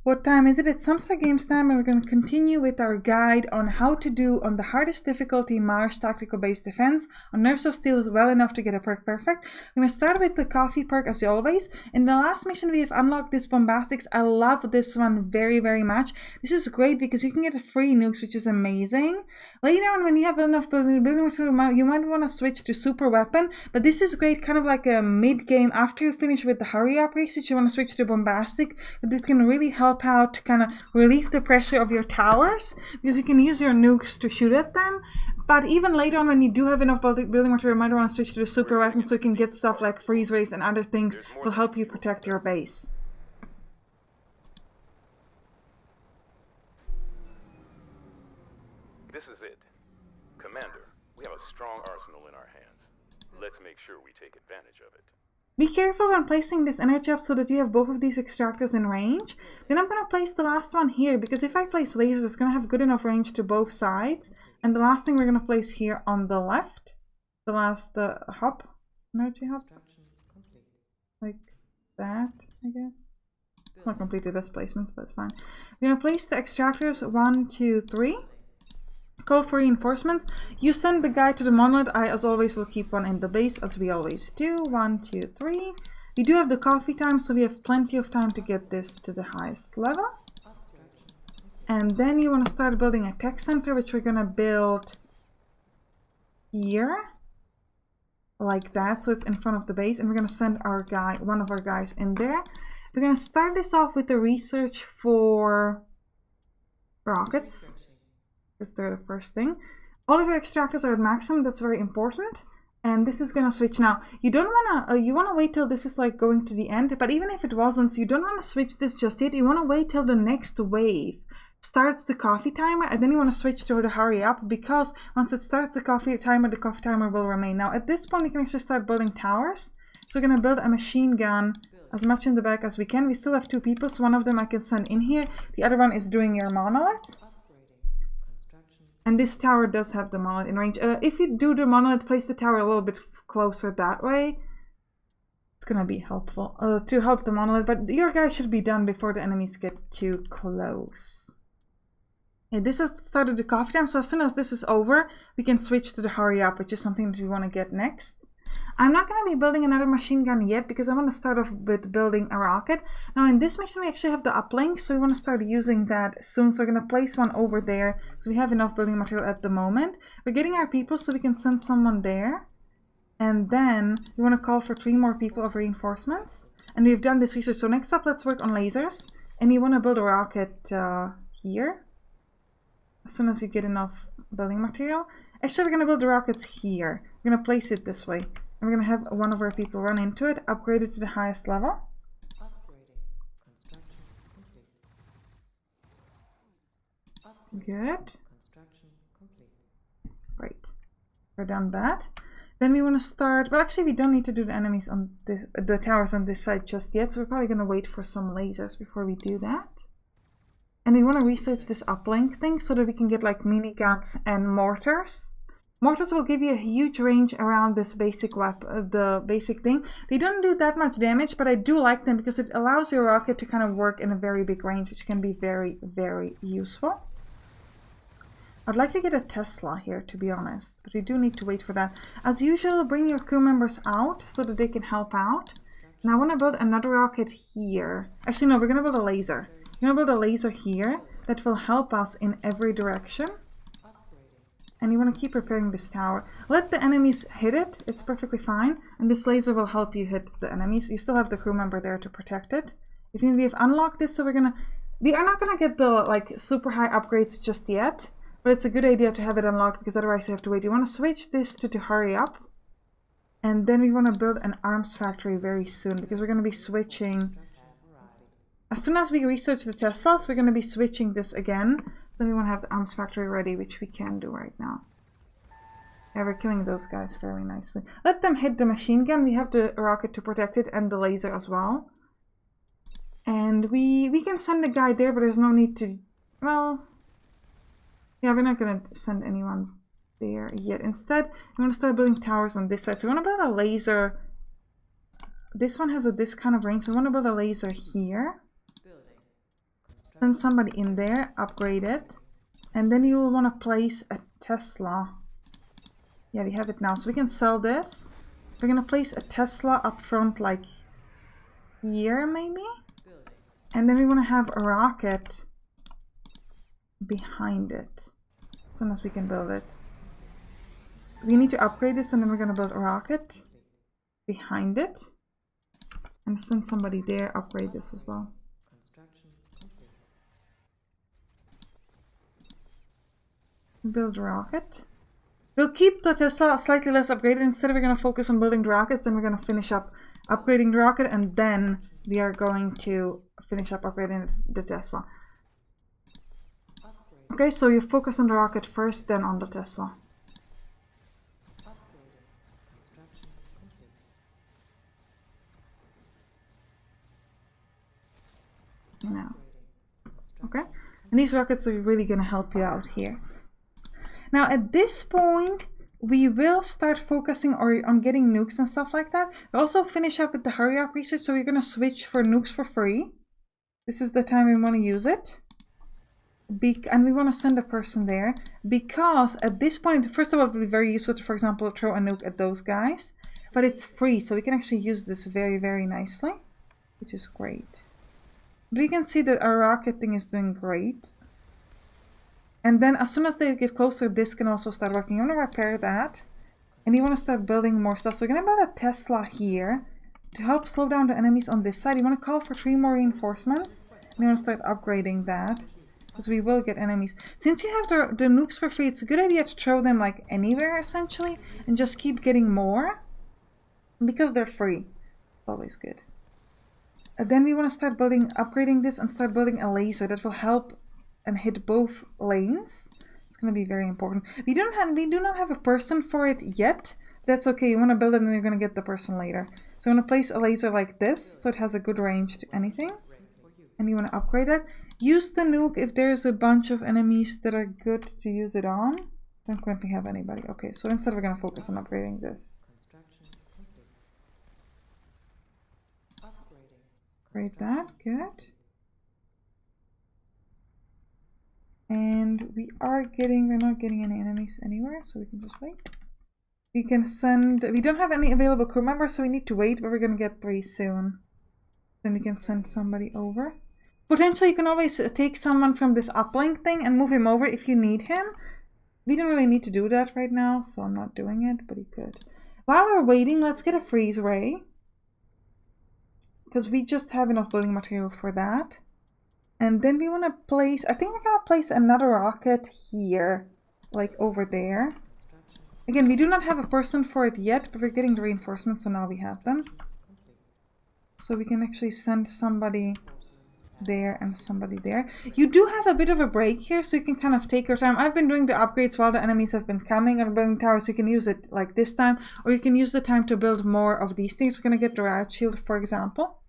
What time is it? It's Sampstra Games time, and we're going to continue with our guide on how to do on the hardest difficulty MarZ tactical based defense on Nerves of Steel is well enough to get a perk perfect. I'm going to start with the coffee perk as always. In the last mission we have unlocked this bombastics. I love this one very much. This is great because you can get free nukes, which is amazing. Later on when you have enough building material, you might want to switch to super weapon, but this is great kind of like a mid game after you finish with the hurry up research. You want to switch to bombastic, but it can really help out to kind of relieve the pressure of your towers because you can use your nukes to shoot at them. But even later on when you do have enough building material, you might want to switch to the super weapon so you can get stuff like freeze rays and other things that will help you protect your base. This is it. Commander, we have a strong arsenal in our hands. Let's make sure we take advantage of it. Be careful when placing this energy up so that you have both of these extractors in range. Then I'm going to place the last one here because if I place lasers, it's going to have good enough range to both sides. And the last thing we're going to place here on the left, the last hub, energy hub, like that, I guess. Not completely best placements, but fine. We're going to place the extractors 1, 2, 3. Call for reinforcements. You send the guy to the monolith. I, as always, will keep one in the base, as we always do. 1, 2, 3. We do have the coffee time, so we have plenty of time to get this to the highest level. And then you want to start building a tech center, which we're going to build here. Like that, so it's in front of the base. And we're going to send our guy, one of our guys in there. We're going to start this off with the research for rockets. Because they're the first thing. All of your extractors are at maximum. That's very important. And this is gonna switch now. You don't wanna you wanna wait till this is like going to the end. But even if it wasn't, so you don't wanna switch this just yet. You wanna wait till the next wave starts the coffee timer, and then you wanna switch to the hurry up, because once it starts the coffee timer will remain. Now at this point, you can actually start building towers. So we're gonna build a machine gun as much in the back as we can. We still have 2 people, so one of them I can send in here. The other one is doing your monolith. And this tower does have the monolith in range. If you do the monolith, place the tower a little bit closer that way. It's gonna be helpful to help the monolith, but your guys should be done before the enemies get too close. Okay, this has started the coffee time, so as soon as this is over, we can switch to the hurry up, which is something that we want to get next. I'm not going to be building another machine gun yet because I want to start off with building a rocket. Now in this mission we actually have the uplink, so we want to start using that soon. So we're going to place one over there so we have enough building material at the moment. We're getting our people so we can send someone there. And then we want to call for 3 more people of reinforcements. And we've done this research. So next up, let's work on lasers. And you want to build a rocket here. As soon as you get enough building material. Actually, we're going to build the rockets here. We're going to place it this way. And we're going to have one of our people run into it, upgrade it to the highest level. Good. Great. We're done that. Then we want to start, well actually we don't need to do the enemies on the towers on this side just yet, so we're probably going to wait for some lasers before we do that. And we want to research this uplink thing so that we can get like miniguns and mortars. Mortars will give you a huge range around this basic weapon, the basic thing. They don't do that much damage, but I do like them because it allows your rocket to kind of work in a very big range, which can be very useful. I'd like to get a Tesla here, to be honest, but we do need to wait for that. As usual, bring your crew members out so that they can help out. And I want to build another rocket here. Actually, no, we're going to build a laser. We're going to build a laser here that will help us in every direction. And you want to keep repairing this tower. Let the enemies hit it. It's perfectly fine. And this laser will help you hit the enemies. You still have the crew member there to protect it. We have unlocked this, so we are not gonna get the like super high upgrades just yet. But it's a good idea to have it unlocked because otherwise you have to wait. You want to switch this to the hurry up. And then we want to build an arms factory very soon because we're going to be switching. As soon as we research the Teslas, we're going to be switching this again. So we want to have the arms factory ready, which we can do right now. Yeah, we're killing those guys very nicely. Let them hit the machine gun. We have the rocket to protect it and the laser as well. And we can send a guy there, but there's no need to... Well... Yeah, we're not going to send anyone there yet. Instead, we want to start building towers on this side. So we want to build a laser. This one has this kind of range, so we want to build a laser here. Send somebody in there, upgrade it. And then you will want to place a Tesla. Yeah, we have it now. So we can sell this. We're going to place a Tesla up front, like here maybe. And then we want to have a rocket behind it. As soon as we can build it. We need to upgrade this and then we're going to build a rocket behind it. And send somebody there, upgrade this as well. Build a rocket. We'll keep the Tesla slightly less upgraded. Instead, we're going to focus on building the rockets. Then we're going to finish up upgrading the rocket. And then we are going to finish up upgrading the Tesla. Okay, so you focus on the rocket first, then on the Tesla. Now. Okay, and these rockets are really going to help you out here. Now at this point, we will start focusing on getting nukes and stuff like that. We'll also finish up with the hurry up research, so we're going to switch for nukes for free. This is the time we want to use it. And we want to send a person there, because at this point, first of all, it would be very useful to, for example, throw a nuke at those guys. But it's free, so we can actually use this very, very nicely, which is great. But we can see that our rocket thing is doing great. And then as soon as they get closer, this can also start working. You want to repair that. And you want to start building more stuff. So we're going to build a Tesla here to help slow down the enemies on this side. You want to call for 3 more reinforcements. And you want to start upgrading that, because we will get enemies. Since you have the nukes for free, it's a good idea to throw them like anywhere essentially. And just keep getting more. Because they're free. It's always good. Then we want to start upgrading this and start building a laser that will help and hit both lanes. It's going to be very important. We do not have a person for it yet. That's okay. You want to build it and you're going to get the person later. So I'm going to place a laser like this, so it has a good range to anything. And you want to upgrade that. Use the nuke if there's a bunch of enemies that are good to use it on. Don't currently have anybody. Okay, so instead we're going to focus on upgrading this. Upgrade that. Good. And we're not getting any enemies anywhere, so we can just wait. We don't have any available crew members, so we need to wait, but we're going to get 3 soon. Then we can send somebody over. Potentially, you can always take someone from this uplink thing and move him over if you need him. We don't really need to do that right now, so I'm not doing it, but you could. While we're waiting, let's get a freeze ray. Because we just have enough building material for that. And then we want to place, I think we're going to place another rocket here, like over there. Again, we do not have a person for it yet, but we're getting the reinforcements, so now we have them. So we can actually send somebody there and somebody there. You do have a bit of a break here, so you can kind of take your time. I've been doing the upgrades while the enemies have been coming and building towers. You can use it like this time, or you can use the time to build more of these things. We're going to get the riot shield, for example.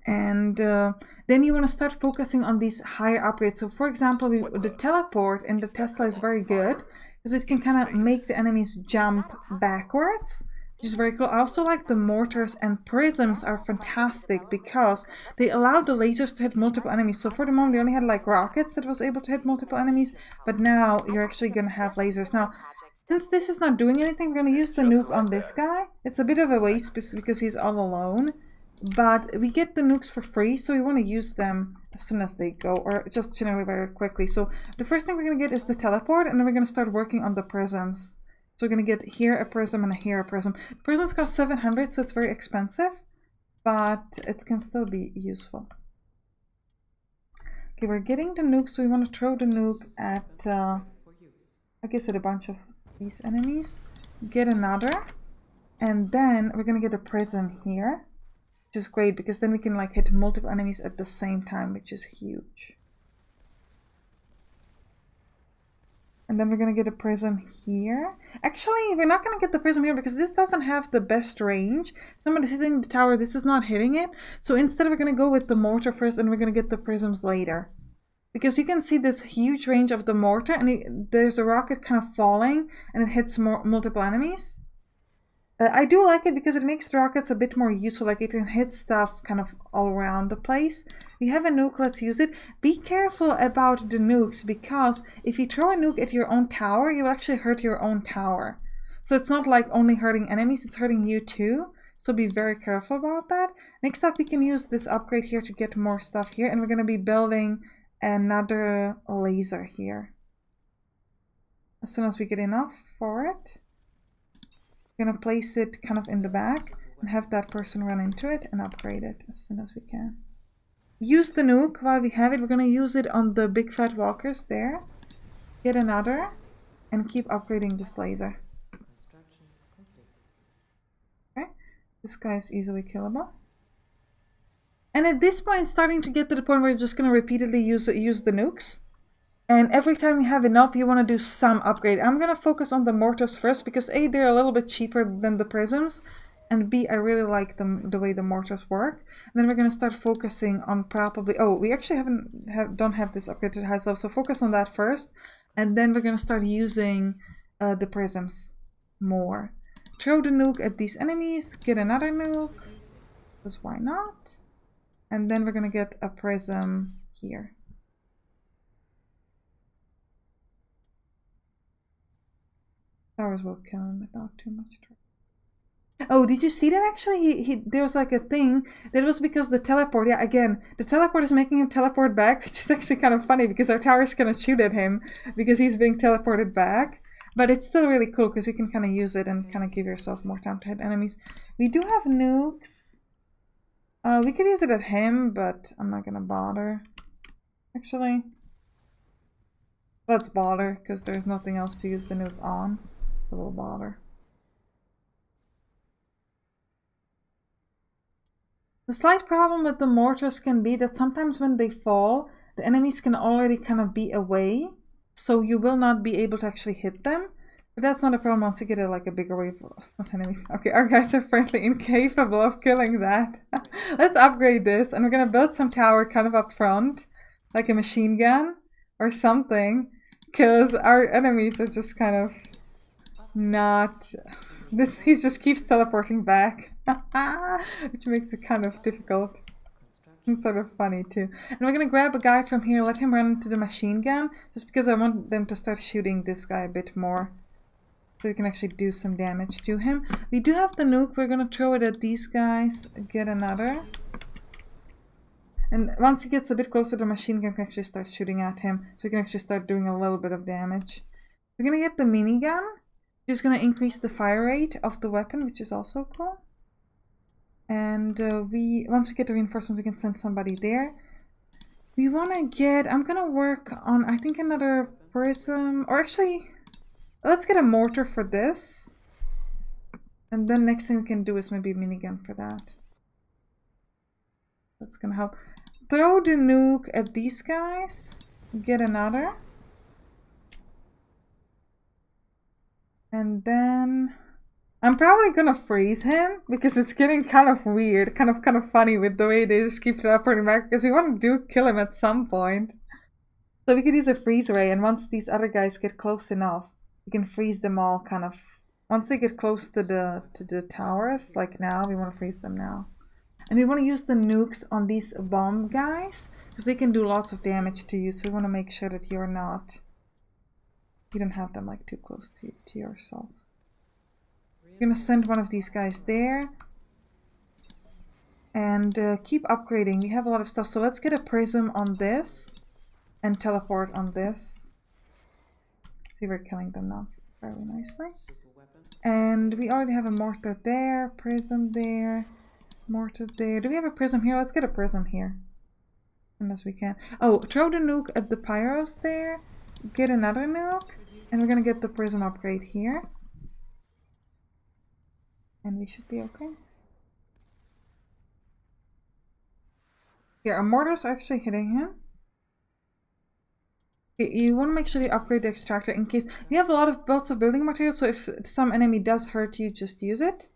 And then you want to start focusing on these higher upgrades. So for example, the teleport in the Tesla is very good, because it can kind of make the enemies jump backwards, which is very cool. I also like the mortars and prisms are fantastic because they allow the lasers to hit multiple enemies. So for the moment we only had like rockets that was able to hit multiple enemies, but now you're actually going to have lasers. Now, since this is not doing anything, we're going to use the nuke on this guy. It's a bit of a waste because he's all alone, but we get the nukes for free, so we want to use them as soon as they go, or just generally very quickly. So the first thing we're going to get is the teleport, and then we're going to start working on the prisms. So we're going to get here a prism and here a prism. Prisms cost 700, so it's very expensive, but it can still be useful. Okay, we're getting the nuke, so we want to throw the nuke at, I guess, at a bunch of these enemies. Get another, and then we're going to get a prism here, which is great because then we can like hit multiple enemies at the same time, which is huge. And then we're going to get a prism here. Actually, we're not going to get the prism here because this doesn't have the best range. Somebody's hitting the tower, this is not hitting it. So instead we're going to go with the mortar first and we're going to get the prisms later. Because you can see this huge range of the mortar and there's a rocket kind of falling and it hits multiple enemies. I do like it because it makes the rockets a bit more useful, like it can hit stuff kind of all around the place. We have a nuke, let's use it. Be careful about the nukes, because if you throw a nuke at your own tower, you will actually hurt your own tower. So it's not like only hurting enemies, it's hurting you too. So be very careful about that. Next up, we can use this upgrade here to get more stuff here, and we're going to be building another laser here. As soon as we get enough for it. Gonna place it kind of in the back and have that person run into it and upgrade it as soon as we can. Use the nuke while we have it. We're gonna use it on the big fat walkers there. Get another and keep upgrading this laser. Okay, this guy is easily killable. And at this point, it's starting to get to the point where you're just gonna repeatedly use the nukes. And every time you have enough, you want to do some upgrade. I'm going to focus on the mortars first because A, they're a little bit cheaper than the prisms. And B, I really like the way the mortars work. And then we're going to start focusing on probably... Oh, we actually don't have this upgrade to the highest level. So focus on that first. And then we're going to start using the prisms more. Throw the nuke at these enemies. Get another nuke. Because why not? And then we're going to get a prism here. Towers will kill him, but not too much trouble. Oh, did you see that actually? There was like a thing that was because the teleport. Yeah, again, the teleport is making him teleport back, which is actually kind of funny because our tower is gonna shoot at him because he's being teleported back. But it's still really cool because you can kind of use it and kind of give yourself more time to hit enemies. We do have nukes. We could use it at him, but I'm not gonna bother. Actually, let's bother because there's nothing else to use the nuke on. So we'll bother. The slight problem with the mortars can be that sometimes when they fall, the enemies can already kind of be away, so you will not be able to actually hit them. But that's not a problem once you get like a bigger wave of enemies. Okay, our guys are apparently incapable of killing that. Let's upgrade this, and we're gonna build some tower kind of up front, like a machine gun or something, because our enemies are just kind of not this. He just keeps teleporting back, which makes it kind of difficult and sort of funny too. And we're gonna grab a guy from here, let him run into the machine gun, just because I want them to start shooting this guy a bit more so we can actually do some damage to him. We do have the nuke. We're gonna throw it at these guys, get another, and once he gets a bit closer, the machine gun can actually start shooting at him, so we can actually start doing a little bit of damage. We're gonna get the minigun. Just going to increase the fire rate of the weapon, which is also cool. And once we get the reinforcements, we can send somebody there. We want to get, I'm going to work on, I think, another prism, or actually, let's get a mortar for this. And then next thing we can do is maybe a minigun for that. That's going to help. Throw the nuke at these guys, get another. And then I'm probably gonna freeze him because it's getting kind of weird, kind of funny with the way they just keep teleporting back, because we want to kill him at some point. So we could use a freeze ray, and once these other guys get close enough, we can freeze them all kind of. Once they get close to the towers, like now, we want to freeze them now. And we want to use the nukes on these bomb guys because they can do lots of damage to you, so we want to make sure that you don't have them like too close to yourself. We're gonna send one of these guys there and keep upgrading. We have a lot of stuff, so let's get a prism on this and teleport on this. See, we're killing them now fairly nicely. And we already have a mortar there, prism there, mortar there. Do we have a prism here? Let's get a prism here. Unless we can. Oh, throw the nuke at the pyros there. Get another nuke. And we're gonna get the prism upgrade here. And we should be okay. Yeah, our mortars are actually hitting him. You want to make sure you upgrade the extractor in case you have a lot of belts of building materials, so if some enemy does hurt you, just use it.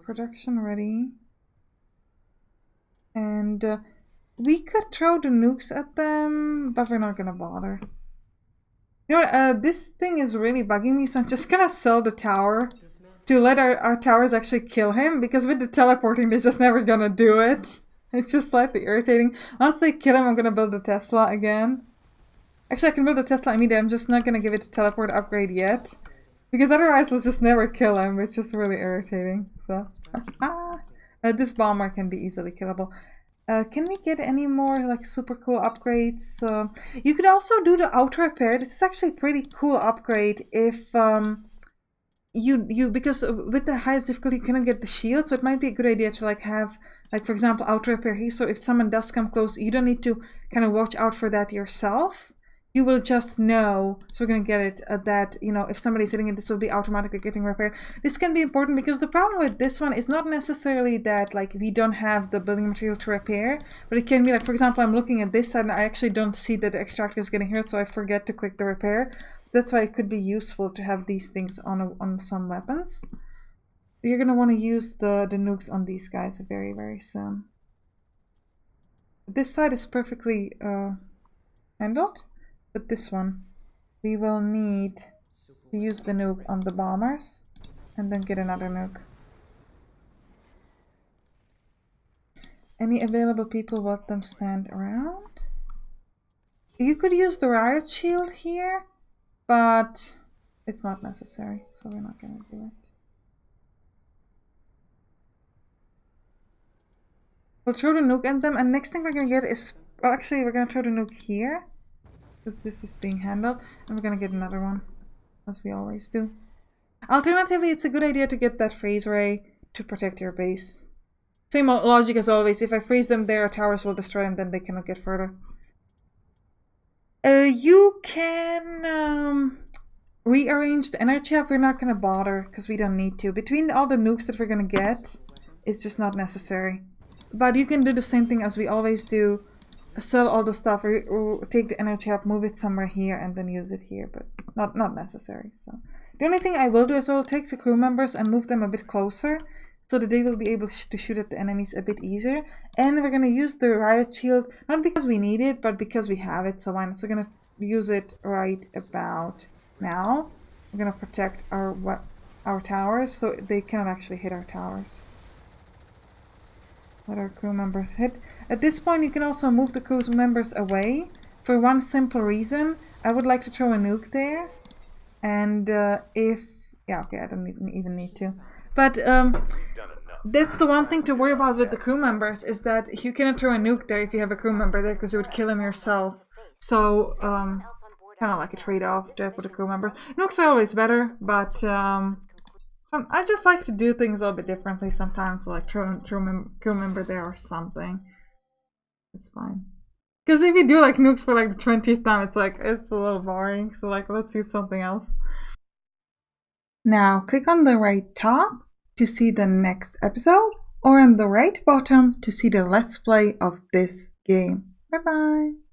Production ready. And we could throw the nukes at them, but we're not gonna bother. You know what, this thing is really bugging me, so I'm just gonna sell the tower to let our towers actually kill him, because with the teleporting, they're just never gonna do it. It's just slightly irritating. Once they kill him, I'm gonna build a Tesla again. Actually, I can build a Tesla immediately. I'm just not gonna give it a teleport upgrade yet, because otherwise we'll just never kill him, which is really irritating. So, this bomber can be easily killable. Can we get any more like super cool upgrades? You could also do the auto repair. This is actually a pretty cool upgrade if because with the highest difficulty you cannot get the shield, so it might be a good idea to like have, like, for example, auto repair here, so if someone does come close, you don't need to kind of watch out for that yourself. You will just know, so we're going to get it, that, you know, if somebody's hitting it, this will be automatically getting repaired. This can be important because the problem with this one is not necessarily that, like, we don't have the building material to repair, but it can be like, for example, I'm looking at this side and I actually don't see that the extractor is getting hurt, so I forget to click the repair. So that's why it could be useful to have these things on some weapons. But you're going to want to use the nukes on these guys very, very soon. This side is perfectly handled. But this one, we will need to use the nuke on the bombers and then get another nuke. Any available people, let them stand around. You could use the riot shield here, but it's not necessary, so we're not going to do it. We'll throw the nuke at them, and next thing we're going to get is, well, actually we're going to throw the nuke here, because this is being handled, and we're gonna get another one, as we always do. Alternatively, it's a good idea to get that freeze ray to protect your base. Same logic as always, if I freeze them there, towers will destroy them, then they cannot get further. You can rearrange the energy hub. We're not gonna bother, because we don't need to. Between all the nukes that we're gonna get, it's just not necessary. But you can do the same thing as we always do. Sell all the stuff, or take the energy up, move it somewhere here, and then use it here, but not necessary. So the only thing I will do is I will take the crew members and move them a bit closer, so that they will be able to shoot at the enemies a bit easier. And we're gonna use the riot shield, not because we need it, but because we have it. So why not? So we're gonna use it right about now. We're gonna protect our towers, so they cannot actually hit our towers. Let our crew members hit. At this point, you can also move the crew members away for one simple reason. I would like to throw a nuke there, and yeah, okay, I don't even need to. But that's the one thing to worry about with the crew members, is that you cannot throw a nuke there if you have a crew member there, because you would kill him yourself. So kind of like a trade-off there for the crew members. Nukes are always better, but I just like to do things a little bit differently sometimes, like throw a crew member there or something. It's fine. Because if you do like nukes for like the 20th time, it's like, it's a little boring. So like, let's use something else. Now, click on the right top to see the next episode, or on the right bottom to see the Let's Play of this game. Bye bye!